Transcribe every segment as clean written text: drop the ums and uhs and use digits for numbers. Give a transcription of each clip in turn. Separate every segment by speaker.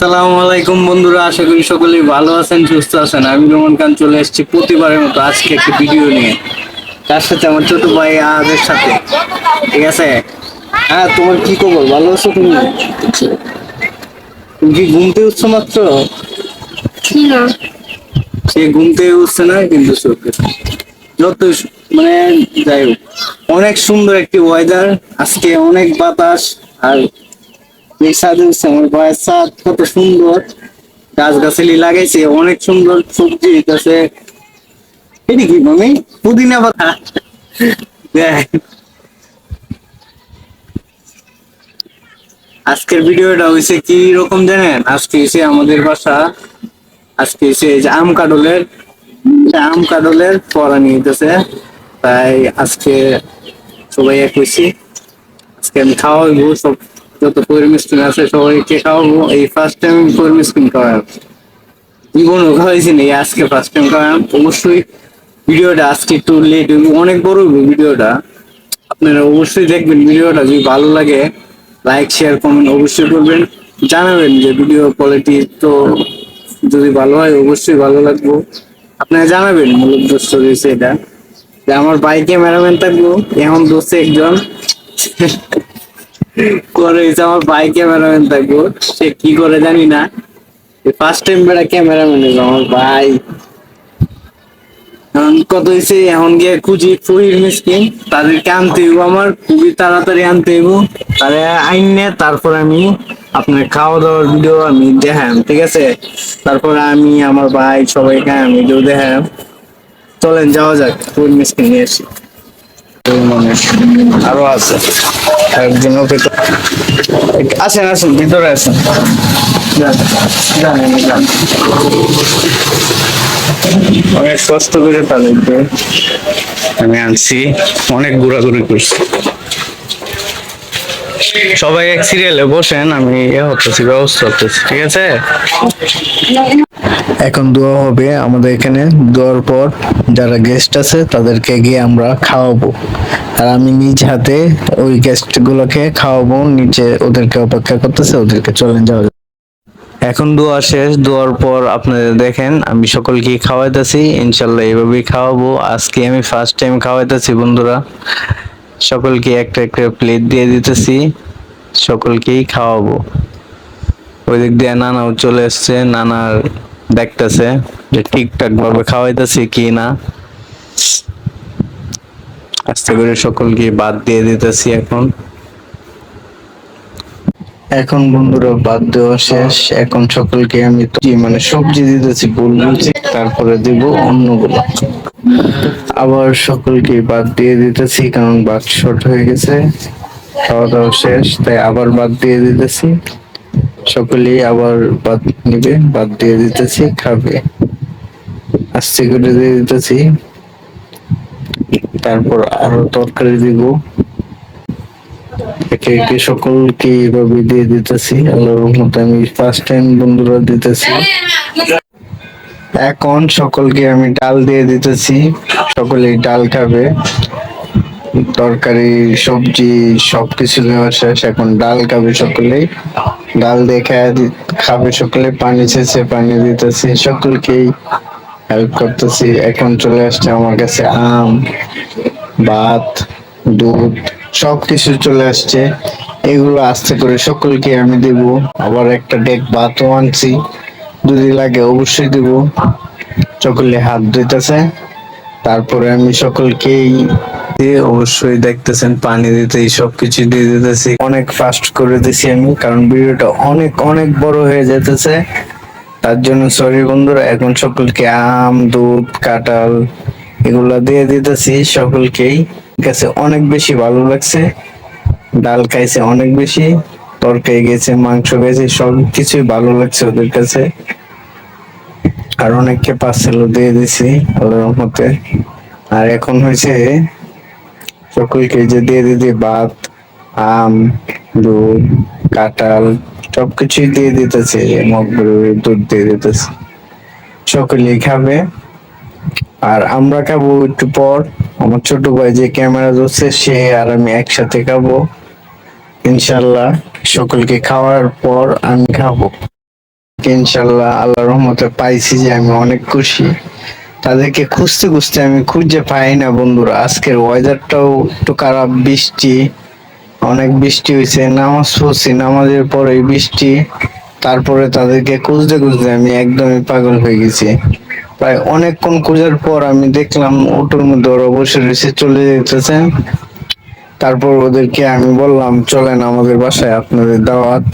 Speaker 1: আসসালামু আলাইকুম বন্ধুরা, আশা করি সকলেই ভালো আছেন, সুস্থ আছেন। আমি রোমান খান চলে এসেছি প্রতিবারের মতো আজকে একটি ভিডিও নিয়ে। তার সাথে আমার ছোট ভাই আহাদের সাথে। ঠিক আছে? হ্যাঁ, তোমার কি খবর? ভালো আছো তুমি? তুমি কি ঘুমতে উঠছো মাত্র?
Speaker 2: না।
Speaker 1: সে ঘুমতে উঠছে না কিন্তু চোখে যত মানে যাই হোক, অনেক সুন্দর একটি ওয়েদার আজকে, অনেক বাতাস। আর এই ছাদে উঠছে আমার ভাইয়ের ছাদ, কত সুন্দর গাছগাছালি লাগাইছে, অনেক সুন্দর সবজি হইতাছে। এটি কি মামি? পুদিনা পাতা। দেখ, আজকের ভিডিওটা হয়েছে কি রকম জানেন? আজকে এসে আমাদের বাসা, আজকে এসে এই যে আম কাডলের পড়া নিয়ে হইতেছে। তাই আজকে সবাই এক হয়েছি। আজকে আমি খাওয়াবো সব, যত পরিমিষ্টিন আছে সবাইকে খাওয়াবো। এই ফার্স্ট টাইম পরিমিষ্টিন খাওয়াবো, জীবনও খাওয়াইছি না, আজকে ফার্স্ট টাইম খাওয়াম। অবশ্যই ভিডিওটা আজকে একটু লেট হইব, অনেক বড় হইব ভিডিওটা। আপনারা অবশ্যই দেখবেন ভিডিওটা, যদি ভালো লাগে লাইক শেয়ার কমেন্ট অবশ্যই করবেন, জানাবেন যে ভিডিও কোয়ালিটি তো যদি ভালো হয় অবশ্যই ভালো লাগবো। আপনারা জানাবেন, মূল উদ্দেশ্য রয়েছে এটা যে আমার ভাই ক্যামেরাম্যান থাকবো, এখন দোষে একজন করে হয়েছে আমার ভাই ক্যামেরাম্যান থাকবো। সে কি করে জানি না, ফার্স্ট টাইম বেড়া ক্যামেরাম্যান হইলো আমার ভাই। এখন কত হয়েছে, এখন গিয়ে খুঁজি ফহির মিসকিন, তাদেরকে আনতে হইব, আমার খুবই তাড়াতাড়ি আনতে হইব। তারে আইনে তারপর আমি আপনার খাওয়া দাওয়ার ভিডিও আমি দেখাম, ঠিক আছে? তারপরে আমি আমার ভাই সবাইকে আমি ভিডিও দেখাম। চলেন যাওয়া যাক, ফহির মিসকিন নিয়ে আসি। মানে আরো আছে একজন আসেন আসেন, ভিতরে আসেন। জানেন জানেন, অনেক কষ্ট করে তাদেরকে আমি আনছি, অনেক ঘোরাঘুরি করছি। সবাই এক সিরিয়ালে বসেন, আমি হতেছি, ব্যবস্থা করতেছি, ঠিক আছে? এখন দোয়া হবে আমাদের এখানে, দোয়ার পর যারা গেস্ট আছে তাদেরকে গিয়ে আমরা খাওয়াবো। আর আমি নিজ হাতে ওই গেস্ট গুলোকে খাওয়াবো, নিচে ওদেরকে অপেক্ষা করতেছে, ওদেরকে চলেন যাওয়া যাক। এখন দোয়া শেষ, দোয়ার পর আপনাদের দেখেন আমি সকলকে খাওয়াইতেছি, ইনশাল্লাহ এইভাবেই খাওয়াবো। আজকে আমি ফার্স্ট টাইম খাওয়াইতেছি বন্ধুরা, সকলকে একটা একটা প্লেট দিয়ে দিতেছি, সকলকেই খাওয়াবো। ওই দিক দিয়ে নানাও চলে এসছে, নানার দেখতেছে যে ঠিকঠাক ভাবে খাওয়াইতেছি কি না। আস্তে করে সকলকে বাদ দিয়ে দিতেছি। এখন বন্ধুরা বাদ দেওয়া শেষ, এখন সকলকে আমি মানে সবজি দিতেছি, বলছি তারপরে দিব অন্যগুলো। আবার সকলকে বাদ দিয়ে দিতেছি, কারণ বাদ শর্ট হয়ে গেছে। খাওয়া দাওয়া শেষ, তাই আবার বাদ দিয়ে দিতেছি। সকলেই আবার বাদ নিবে, বাদ দিয়ে দিতেছি, খাবে। আস্তে করে দিয়ে দিতেছি, তারপর আরো তরকারি দিব। একে একে সকলকে এইভাবে দিয়ে দিতেছি, আল্লাহর রহমতে আমি ফার্স্ট টাইম বন্ধুরা দিতেছি। এখন সকলকে আমি ডাল দিয়ে দিতেছি, সকলেই ডাল খাবে। তরকারি সবজি সবকিছু দেওয়া শেষ, এখন ডাল খাবে সকলেই। ডাল দিয়ে খাবে সকলে, পানি ছেঁচে পানি দিতেছি, সকলকেই হেল্প করতেছি। এখন চলে আসছে আমার কাছে আম, ভাত, দুধ সবকিছু চলে আসছে, এগুলো আস্তে করে সকলকে আমি দেব। আবার একটা ডেক ভাতও আনছি, যদি লাগে অবশ্যই দেব। সকলে হাত ধুইতেছে, তারপরে আমি সকলকেই অবশ্যই দেখতেছেন পানি দিতেই সবকিছু দিয়ে দিতেছি। অনেক ফাস্ট করে দিছি আমি, কারণ ভিডিওটা অনেক অনেক বড় হয়ে যেতেছে, তার জন্য সরি বন্ধুরা। এখন সকলকে আম, দুধ, কাঁঠাল এগুলা দিয়ে দিতেছি সকলকেই। কাছে অনেক বেশি ভালো লাগছে, ডাল খাইছে অনেক বেশি, তরকারি গেছে, মাংস গেছে, সব কিছুই ভালো লাগছে ওদের কাছে। আর অনেককে পার্সেলও দিয়ে দিছি আল্লাহর রহমতে। আর এখন হয়েছে সকলকে যে দিয়ে দিদি ভাত, আম, দুধ, কাঁঠাল সবকিছুই দিয়ে দিতেছে, মগ দুধ দিয়ে দিতেছে, সকলেই খাবে। আর আমরা খাবো একটু পর, আমার ছোট ভাই যে ক্যামেরা ধরছে সে আর আমি একসাথে খাবো ইনশাল্লাহ। সকলকে খাওয়ার পর আমি খাবো। তাদেরকে ইনশাল্লাহ আল্লাহর রহমতে পাইছি যে আমি অনেক খুশি। তাদেরকে খুঁজতে খুঁজতে আমি খুঁজে পাই না বন্ধুরা। আজকের ওয়েদারটাও একটু খারাপ, বৃষ্টি, অনেক বৃষ্টি হয়েছে, নামাজ পড়ছি, নামাজের পরে বৃষ্টি, তারপরে তাদেরকে খুঁজতে খুঁজতে আমি একদমই পাগল হয়ে গেছি। প্রায় অনেকক্ষণ খোঁজার পর আমি দেখলাম অটোর মধ্যে ওরা বসে রয়েছে, চলে যেতেছে। তারপর ওদেরকে আমি বললাম চলেন আমাদের বাসায়, আপনাদের দাওয়াত,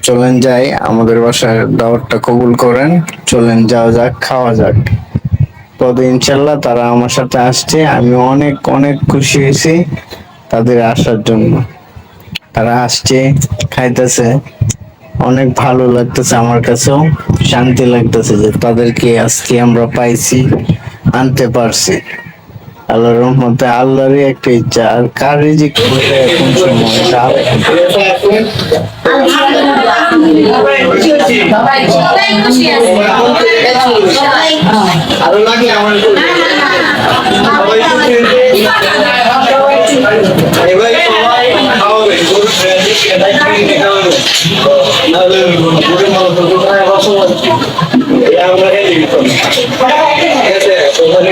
Speaker 1: চলেন যাই আমাদের বাসায়, দাওয়াতটা কবুল করেন, চলেন যাওয়া যাক, খাওয়া যাক। তবে ইনশাল্লাহ তারা আমার সাথে আসছে, আমি অনেক অনেক খুশি হয়েছি তাদের আসার জন্য। তারা আসছে, খাইতেছে, অনেক ভালো লাগতেছে, আমার কাছেও শান্তি লাগতেছে যে তাদেরকে আজকে আমরা পাইছি, আনতে পারছি। আল্লাহর রহমতে, আল্লাহরই একটা ইচ্ছা, আর কার রিজিক কোথায় কোন সময় এটা
Speaker 3: আরো লাগে আমার সবাই এবার সবাই খাওয়াবে গরু খাওয়াবে নাহলে গরু মাংস কোথায় বসবাস আমরা খেয়ে দিই ঠিক আছে ওখানে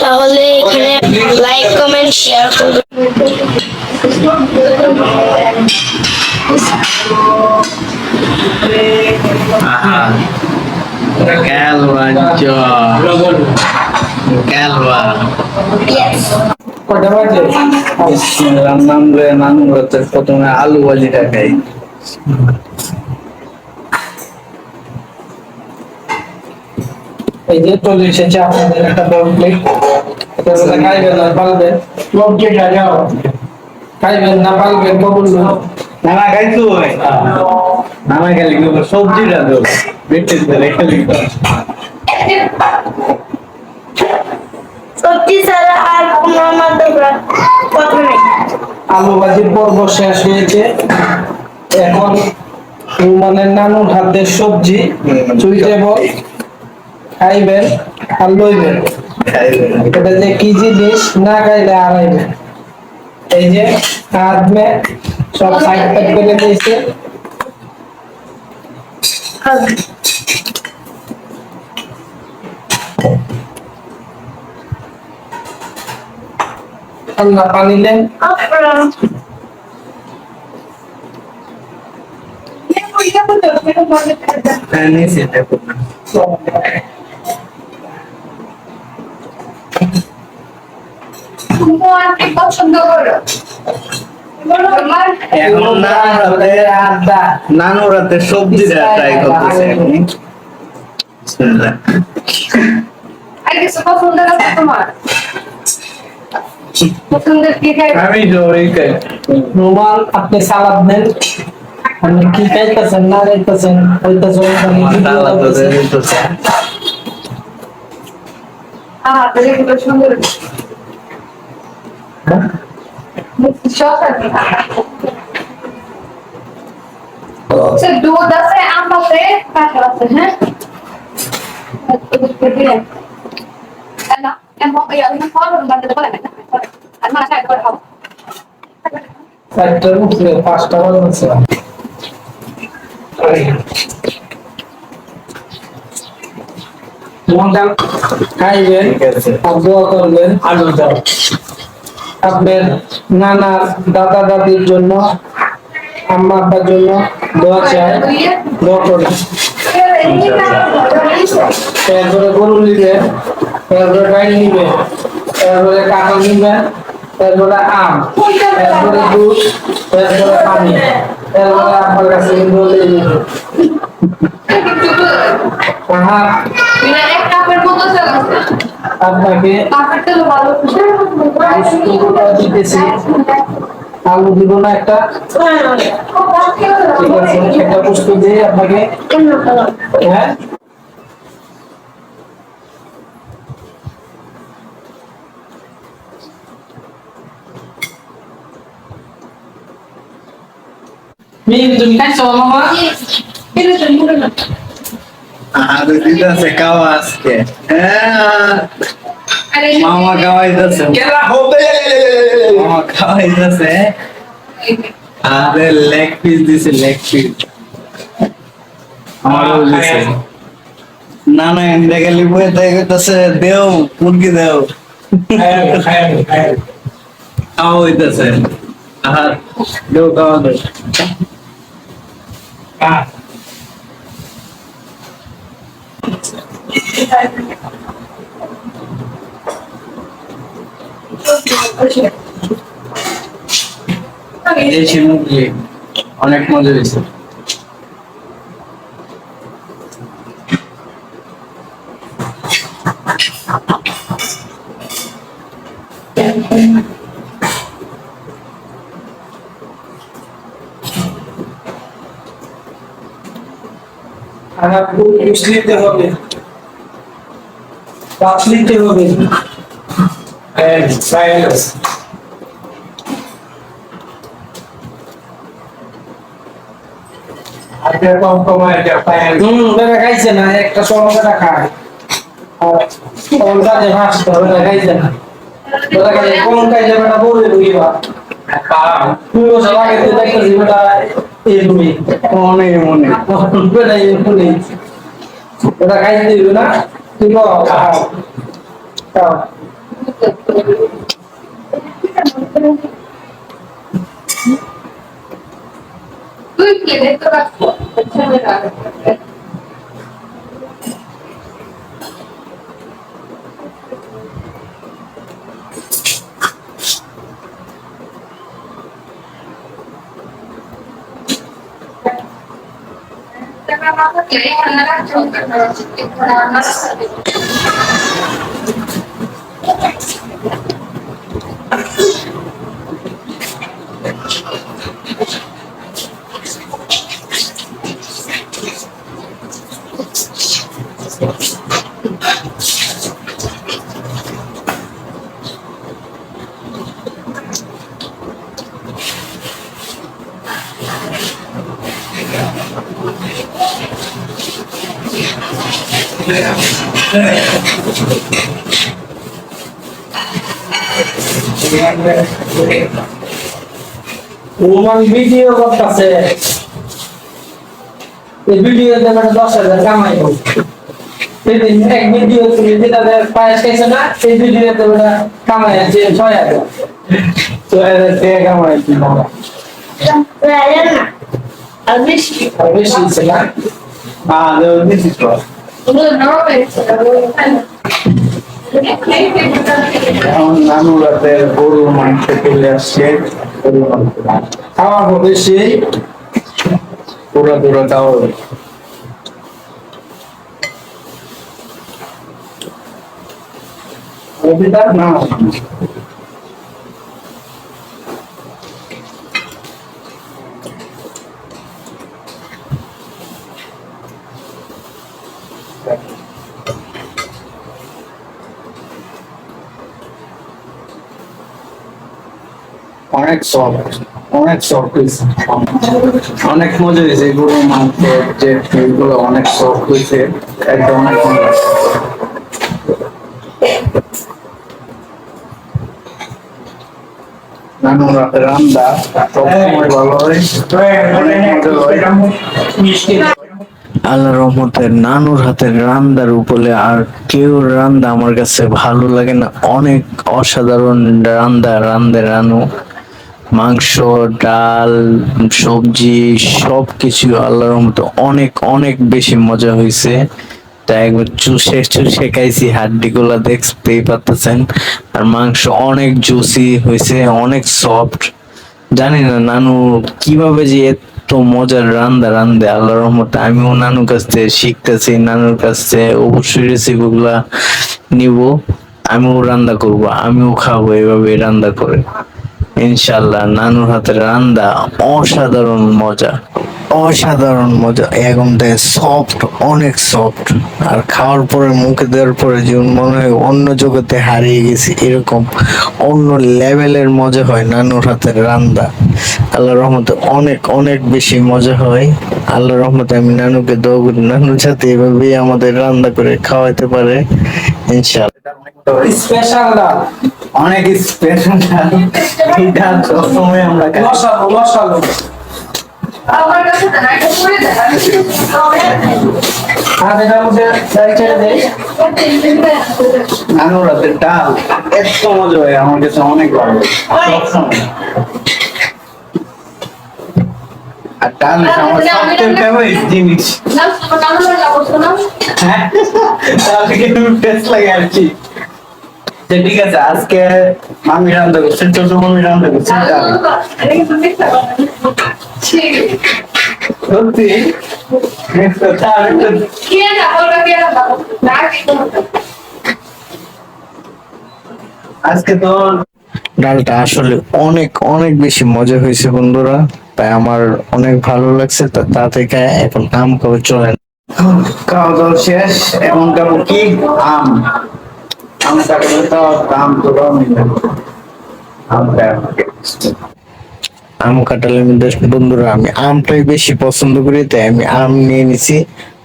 Speaker 2: তাহলে এখানে লাইক কমেন্ট শেয়ার করবেন।
Speaker 1: প্রথমে আলু ভাজিটা খাই।
Speaker 4: এই যে চলে এসেছে আপনাদের একটা বড় প্লেট। এটা খাইবেন না পারবেন, খাইবেন না পারবেন কবুল না।
Speaker 1: নানা খাইছো নানা খেলে কি সবজিটা তো বেটে খেলে
Speaker 2: সত্যি ছাড়া আর কোনো আমাদের কথা নেই।
Speaker 4: আলু ভাজির পর্ব শেষ হয়েছে, এখন রুমানের নানুর হাতের সবজি চুইটেবল খাইবেন আর লইবেন। এটা যে কি জিনিস না খাইলে হারাইবেন। এই যে হাত মে সব সাইড প্যাক করে দিয়েছে। ঠান্ডা পানি দেন।
Speaker 2: পছন্দ করো
Speaker 1: এখন নানুর হাতে সবজিটা ট্রাই করতেছে এখন। বিসমিল্লাহ।
Speaker 2: আর কিছু পছন্দ আছে তোমার? পছন্দের কি খাই?
Speaker 1: আমি জোরে খাই।
Speaker 4: রুমাল আপনি সালাদ নেন। আপনি কি খাইতেছেন না খাইতেছেন হইতেছেন
Speaker 1: মশলা তো দিতেছে।
Speaker 2: তাহলে এগুলো সুন্দর সে দুধ আছে, আম আছে, কাঁঠাল আছে, হ্যাঁ
Speaker 4: একটার উপরে 5টা বাজছে। মন্ডল খাইবেন আর দোয়া করবেন। আপনার নানা দাদা দাদির জন্য, আম্মা আব্বার জন্য দোয়া চাই, দোয়া করেন। এরপরে গরু নিবেন, এরপরে গাই নিবেন, এরপরে কাঁঠাল নিবেন, এরপরে আম, এরপরে দুধ, এরপরে পানি, এরপরে আপনার কাছে বলে দিবেন। আপনাকে দিতেছি, আলু দিব না একটা, ঠিক আছে একটা পুষ্প দিয়ে আপনাকে। হ্যাঁ তুমি খাইছো মামা?
Speaker 1: আর দিতেছে খাওয়া আজকে। মামা খাওয়াইতেছে, মামা খাওয়াইতেছে।
Speaker 3: আরে লেগ পিস দিছে লেগ পিস আমারও দিছে না না এন্ডা গেলি বই দেখতেছে দেও মুরগি দেও খাওয়া হইতেছে আর দেও খাওয়া দেও দেশি মুরগি অনেক মজা হয়েছে
Speaker 4: আর নিতে হবে গাছ নিতে হবে খাইছে না একটা সমস্যা খায় খাইছে না কোন খাইছে বেটা বলে দিবা তুই বসে লাগে দেখতেছি বেটা এই
Speaker 3: মনে মনে
Speaker 4: ওটা খাইতে দিবি না তুই খাও খাও
Speaker 2: তুই কি দেখতে পাচ্ছ
Speaker 4: ওমান ভিডিও করতেছে এই ভিডিওতে মানে 10,000 কামাই হবে সেদিন এক ভিডিও তুমি যেটা পায়েস খাইছো না এই ভিডিওতে ওটা কামাই আছে 6,000 টাকা কামাই কি বাবা
Speaker 2: আর বেশি
Speaker 4: ছিল না
Speaker 3: দিছি তো নানু রাতে গরু মাংস চলে আসছে
Speaker 4: খাওয়া হবে সেই
Speaker 3: পুরা পুরা খাওয়া
Speaker 4: কবিতা না
Speaker 3: অনেক সফট হয়েছে অনেক মজা হয়েছে গরু মাংস যে এগুলো অনেক সফট হয়েছে একদম অনেক মজা নানু রাতে রান্না সবসময় ভালো হয় অনেক মজা হয় আল্লাহর রহমতে নানুর হাতের রান্নার উপরে আর কেউ রান্না আমার কাছে ভালো লাগে না অনেক অসাধারণ রান্ধে নানু মাংস ডাল সবজি সবকিছু আল্লাহর রহমতে অনেক অনেক বেশি মজা হয়েছে তাই একবার চুষে খাইছি হাড্ডি গুলা দেখতেই পাচ্ছেন আর মাংস অনেক জুসি হয়েছে অনেক সফট জানি না নানু কিভাবে যে এত মজার রান্ধে আল্লাহর রহমতে আমিও নানুর কাছ থেকে শিখতেছি নানুর কাছ থেকে অবশ্যই রেসিপি গুলা নিব আমিও রান্না করব আমিও খাবো এভাবে রান্না করে ইনশাল্লাহ নানুর হাতের রান্না অসাধারণ মজা একদম সফট অনেক সফট আর খাওয়ার পরে মুখে দেওয়ার পরে যেমন মনে হয় অন্য জগতে হারিয়ে গেছি এরকম অন্য লেভেলের মজা হয় নানুর হাতের রান্না আল্লাহর রহমতে অনেক অনেক বেশি মজা হয় আল্লাহর রহমতে আমি নানুকে দোয়া করি নানুর সাথে এভাবেই আমাদের রান্না করে খাওয়াইতে পারে ইনশাআল্লাহ
Speaker 4: স্পেশাল ডাল
Speaker 3: অনেক স্পেশাল ডাল, এই ডাল সবসময় আমরা খাই।
Speaker 4: মশালো
Speaker 2: আমার কাছে না এটা করে দেন
Speaker 4: আর এটার মধ্যে ডাল ছেড়ে দেয়।
Speaker 3: নানুর হাতের ডাল এত মজা হয়, আমার কাছে অনেক ভালো লাগে সবসময়। আর ডাল আমার সবচেয়ে ফেভারিট জিনিস।
Speaker 2: না আমার নাম হলো যাবো না
Speaker 3: হ্যাঁ, তাহলে কিন্তু টেস্ট লাগে আর কি। তো ঠিক আছে, আজকে মামি রান্না করছে, ছোট মামি রান্না করছে ডাল।
Speaker 2: এটা কিন্তু মিথ্যা কথা ঠিক
Speaker 3: সত্যি কথা আমি তো
Speaker 2: কে না বলবা কে না না কি করতে
Speaker 3: আজকে তো ডালটা আসলে অনেক অনেক বেশি মজা হয়েছে বন্ধুরা, তাই আমার অনেক ভালো লাগছে। তা থেকে এখন আম খাবে, চলেন। খাওয়া দাওয়া শেষ, এখন খাবো কি আম। আম কাটলে তো আম তো আম কাটালে বন্ধুরা আমি আমটাই বেশি পছন্দ করি, তাই আমি আম নিয়ে নিছি।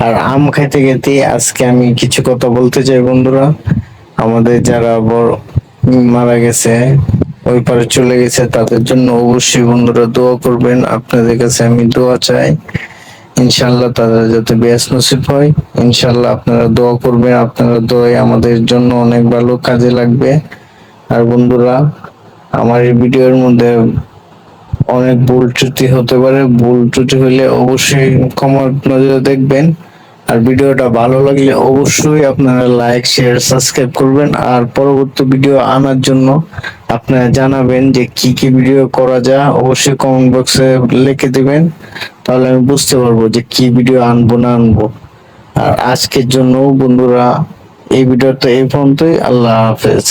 Speaker 3: আর আম খাইতে খেতে আজকে আমি কিছু কথা বলতে চাই বন্ধুরা। আমাদের যারা বড় মারা গেছে, ওই পারে চলে গেছে, তাদের জন্য অবশ্যই বন্ধুরা দোয়া করবেন। আপনাদের কাছে আমি দোয়া চাই, ইনশাল্লাহ তাদের যাতে বেশ নসিব হয়। ইনশাল্লাহ আপনারা দোয়া করবেন, আপনারা দোয়াই আমাদের জন্য অনেক ভালো কাজে লাগবে। আর বন্ধুরা, আমার এই ভিডিওর মধ্যে অনেক ভুল ত্রুটি হতে পারে, ভুল ত্রুটি হলে অবশ্যই ক্ষমার নজরে দেখবেন। আর ভিডিওটা ভালো লাগলে অবশ্যই আপনারা লাইক, শেয়ার, সাবস্ক্রাইব করবেন। আর পরবর্তী ভিডিও আনার জন্য আপনারা জানাবেন যে কি কি ভিডিও করা যায়, অবশ্যই কমেন্ট বক্সে লিখে দিবেন, তাহলে আমি বুঝতে পারবো যে কি ভিডিও আনবো না আনবো। আর আজকের জন্য বন্ধুরা এই ভিডিওটা এই পর্যন্তই। আল্লাহ হাফেজ।